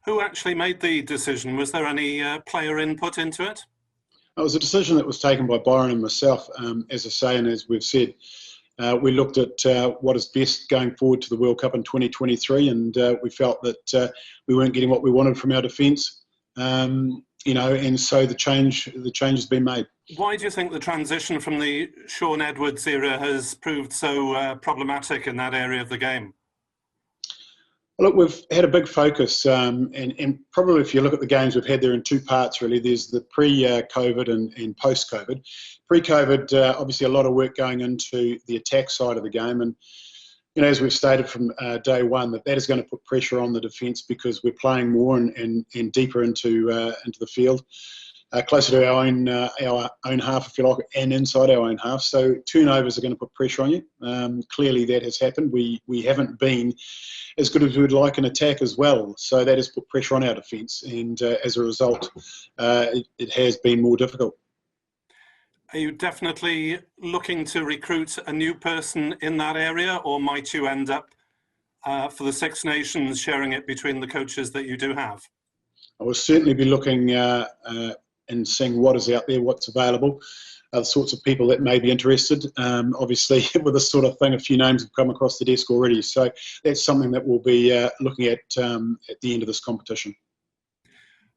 Who actually made the decision? Was there any player input into it? It was a decision that was taken by Byron and myself, as I say, and as we've said. We looked at what is best going forward to the World Cup in 2023, and we felt that we weren't getting what we wanted from our defence. And so the change has been made. Why do you think the transition from the Shaun Edwards era has proved so problematic in that area of the game? Look, we've had a big focus, and probably if you look at the games we've had there in two parts, really. There's the pre-COVID and post-COVID. Pre-COVID, obviously a lot of work going into the attack side of the game, and as we've stated from day one, that is going to put pressure on the defence because we're playing more and deeper into the field. Closer to our own half, if you like, and inside our own half. So turnovers are going to put pressure on you. Clearly that has happened. We haven't been as good as we would like in attack as well. So that has put pressure on our defence, and as a result, it has been more difficult. Are you definitely looking to recruit a new person in that area, or might you end up, for the Six Nations, sharing it between the coaches that you do have? I will certainly be looking and seeing what is out there, what's available, the sorts of people that may be interested. Obviously, with this sort of thing, a few names have come across the desk already. So that's something that we'll be looking at the end of this competition.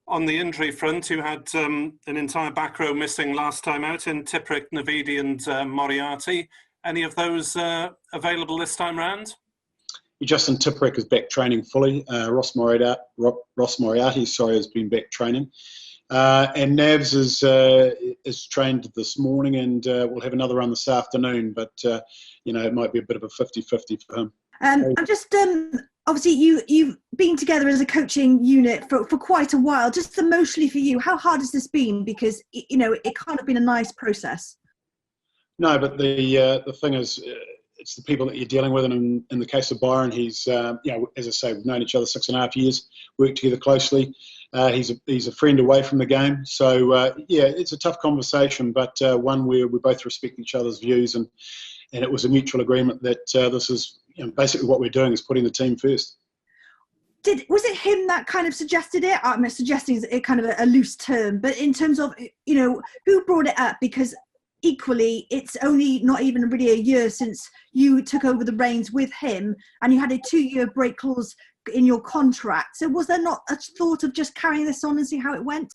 On the injury front, you had an entire back row missing last time out in Tipuric, Navidi and Moriarty. Any of those available this time round? Justin Tipuric is back training fully. Ross Moriarty, has been back training. And Navs is trained this morning, and we'll have another run this afternoon, but it might be a bit of a 50-50 for him. I'm just obviously you've been together as a coaching unit for quite a while. Just emotionally for you, how hard has this been? Because it can't have been a nice process. No, but the thing is, it's the people that you're dealing with, and in the case of Byron, he's as I say, we've known each other 6.5 years, worked together closely. He's a friend away from the game, so it's a tough conversation, but one where we both respect each other's views, and it was a mutual agreement that this is basically what we're doing is putting the team first. Was it him that kind of suggested it? I'm suggesting is kind of a loose term, but in terms of who brought it up, because equally it's only not even really a year since you took over the reins with him, and you had a 2-year break clause in your contract. So was there not a thought of just carrying this on and see how it went?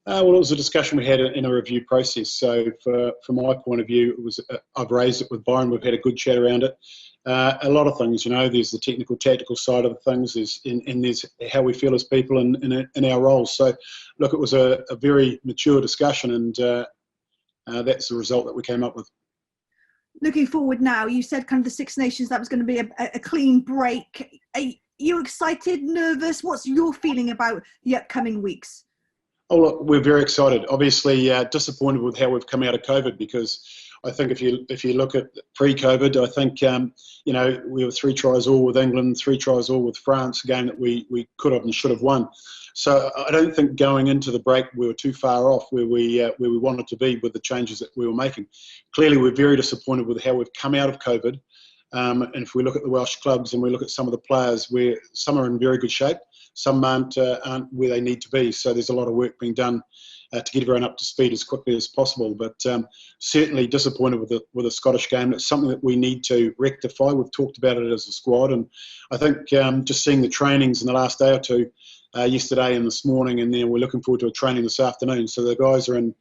Well, it was a discussion we had in a review process. So from my point of view, it was I've raised it with Byron. We've had a good chat around it. A lot of things, there's the technical, tactical side of things, and there's how we feel as people in our roles. So, look, it was a very mature discussion, and that's the result that we came up with. Looking forward now, you said kind of the Six Nations, that was going to be a clean break. Are you excited, nervous? What's your feeling about the upcoming weeks? Oh, look, we're very excited. Obviously, disappointed with how we've come out of COVID, because I think if you look at pre-COVID, I think we were 3 tries all with England, 3 tries all with France, a game that we could have and should have won. So I don't think going into the break we were too far off where we wanted to be with the changes that we were making. Clearly, we're very disappointed with how we've come out of COVID. And if we look at the Welsh clubs and we look at some of the players, where some are in very good shape, some aren't where they need to be. So there's a lot of work being done to get everyone up to speed as quickly as possible. But certainly disappointed with the Scottish game. It's something that we need to rectify. We've talked about it as a squad, and I think just seeing the trainings in the last day or two, yesterday and this morning, and then we're looking forward to a training this afternoon. So the guys are in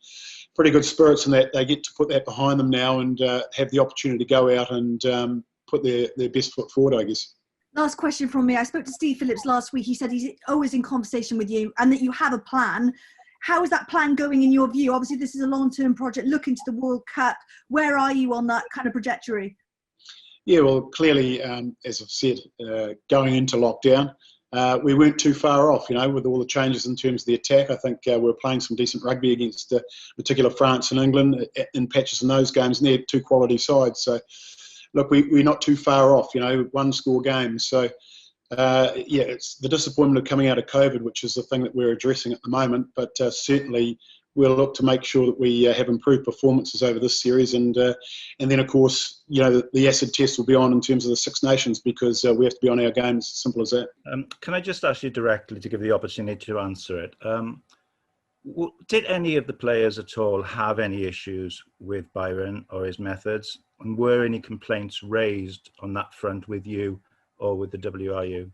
pretty good spirits, and that they get to put that behind them now and have the opportunity to go out and put their best foot forward, I guess. Last question from me. I spoke to Steve Phillips last week. He said he's always in conversation with you and that you have a plan. How is that plan going in your view? Obviously, this is a long-term project looking to the World Cup. Where are you on that kind of trajectory? Yeah, well, clearly, as I've said, going into lockdown, we weren't too far off, with all the changes in terms of the attack. I think we're playing some decent rugby against particular France and England in patches in those games, and they're 2 quality sides. So, look, we're not too far off, 1-score games. So, it's the disappointment of coming out of COVID, which is the thing that we're addressing at the moment. But certainly we'll look to make sure that we have improved performances over this series, and then of course, you know, the acid test will be on in terms of the Six Nations, because we have to be on our game. It's as simple as that. Can I just ask you directly, to give you the opportunity to answer it? Did any of the players at all have any issues with Byron or his methods, and were any complaints raised on that front with you or with the WRU?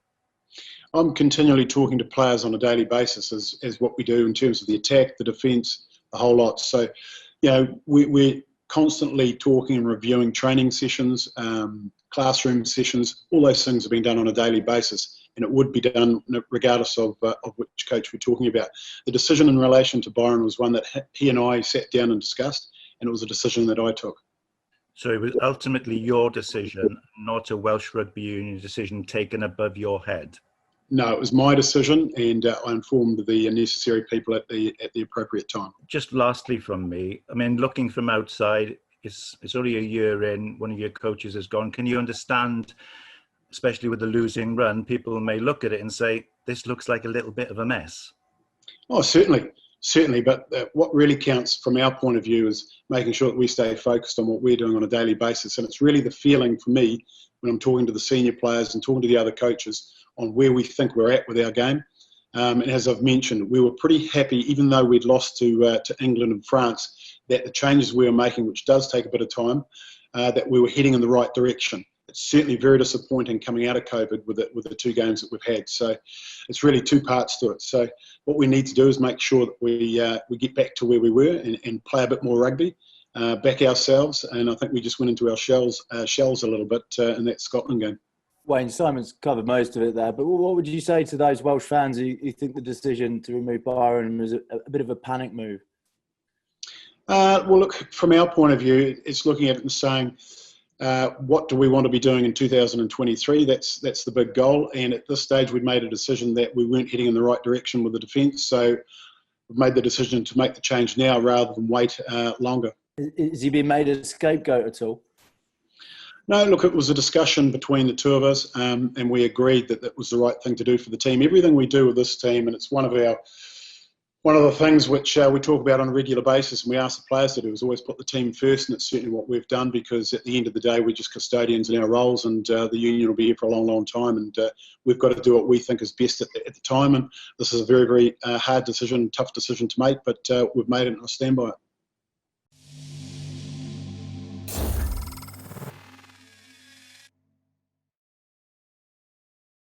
I'm continually talking to players on a daily basis as what we do in terms of the attack, the defence, the whole lot. So, you know, we're constantly talking and reviewing training sessions, classroom sessions. All those things are being done on a daily basis, and it would be done regardless of which coach we're talking about. The decision in relation to Byron was one that he and I sat down and discussed, and it was a decision that I took. So it was ultimately your decision, not a Welsh Rugby Union decision taken above your head? No, it was my decision, and I informed the necessary people at the appropriate time. Just lastly from me, I mean, looking from outside, it's only a year in, one of your coaches has gone. Can you understand, especially with the losing run, people may look at it and say, this looks like a little bit of a mess? Oh, certainly. But what really counts from our point of view is making sure that we stay focused on what we're doing on a daily basis. And it's really the feeling for me when I'm talking to the senior players and talking to the other coaches on where we think we're at with our game. And as I've mentioned, we were pretty happy, even though we'd lost to England and France, that the changes we were making, which does take a bit of time, that we were heading in the right direction. It's certainly very disappointing coming out of COVID with the two games that we've had. So it's really two parts to it. So what we need to do is make sure that we get back to where we were and play a bit more rugby, back ourselves. And I think we just went into our shells a little bit in that Scotland game. Wayne, Simon's covered most of it there, but what would you say to those Welsh fans who think the decision to remove Byron was a bit of a panic move? Well, look, from our point of view, it's looking at it and saying, what do we want to be doing in 2023? That's the big goal. And at this stage, we'd made a decision that we weren't heading in the right direction with the defence. So we've made the decision to make the change now rather than wait longer. Has he been made a scapegoat at all? No, look, it was a discussion between the two of us, and we agreed that that was the right thing to do for the team. Everything we do with this team, and it's one of the things which we talk about on a regular basis, and we ask the players to do, is always put the team first, and it's certainly what we've done, because at the end of the day, we're just custodians in our roles, and the union will be here for a long, long time, and we've got to do what we think is best at the time. And this is a very, very hard decision, tough decision to make, but we've made it, and I'll stand by it.